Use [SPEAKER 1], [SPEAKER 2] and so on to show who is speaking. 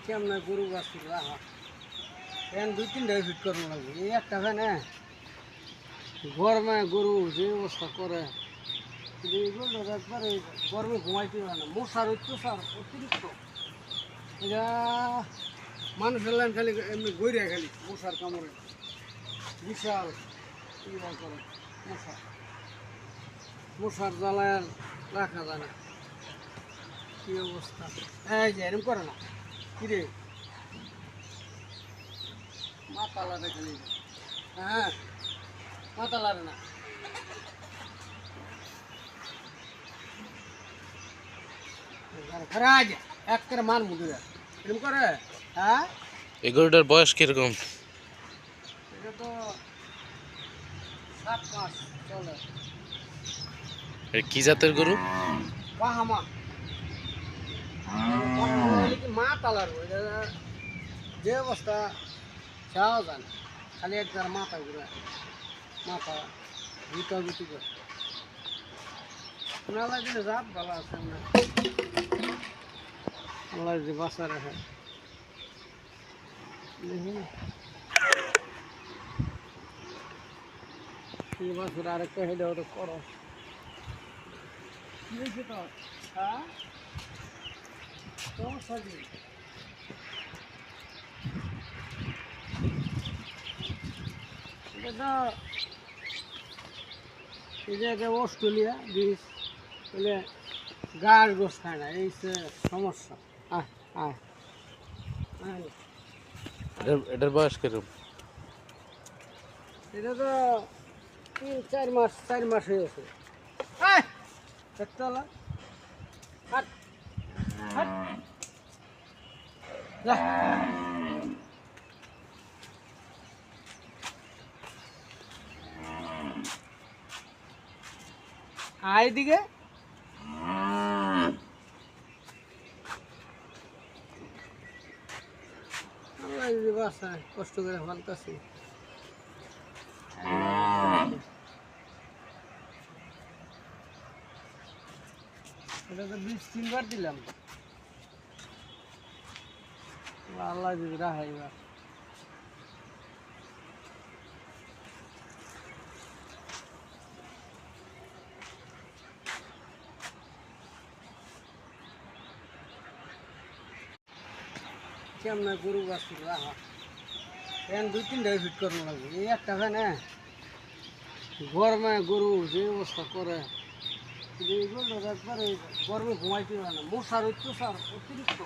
[SPEAKER 1] কেমন গরু গাছ ফ্যান 2-3টাই ফিট করানো লাগবে। এই একটা ফ্যানে গরমে গরু যে অবস্থা করে, এইগুলো একবারে গরমে ঘুমাইতে পারে না। মশার অত্যাচার অতিরিক্ত। এটা মানুষের লাইন খালি এমনি গইরা খালি মশার কামড়ে বিশাল ইয়া করে মশার জ্বালায় আর রাখা যায় না। কি অবস্থা! এই যে এরকম করে না কিরে, মাথা লাড়ে খালি। হ্যাঁ, মাথা লাড়ে না। রাজ এক করে মান মুদুরা এরকম করে। হ্যাঁ,
[SPEAKER 2] এই গরুটার বয়স কিরকম?
[SPEAKER 1] এটা তো 7 মাস চলে।
[SPEAKER 2] কি জাতের গরু?
[SPEAKER 1] বাহামা মা তালার যে অবস্থা চাওয়া যায় না, খালি একবার মাথা ঘুরে মাথা গুটা গুটি করে মেলা দিলে রাত ভালো আছে না। আল্লাহ যে বাঁচা রাখে এই বছর আরেকটা হেলে ওটা করো কি হয়েছে তো। হ্যাঁ, সমস্যা কি? এটা এই যে অস্ট্রেলিয়া বীজ বলে গাছ গোছ খায় না, এই সমস্যা। আয় আয় আয়।
[SPEAKER 2] এটার বয়স কিরকম?
[SPEAKER 1] এটা তো 4 মাস হয়ে গেছে। আয় দেখতে হলো হাট হাট যা। আয় দিকে আল্লাহ যদি বাঁচায়, কষ্ট করে ফালতাছি। এটা তো বীজ 3বার দিলাম, আল্লাহ যদি রাখাই এবার। কেমন গরু গাছ রাখা ফ্যান 2-3টাই ফিট করানো লাগবে। এই একটা ফ্যানে গরমে গরু যে অবস্থা করে, এইগুলো একবারে গরমে ঘুমাইতে পারে না। মশার অত্যাচার অতিরিক্ত।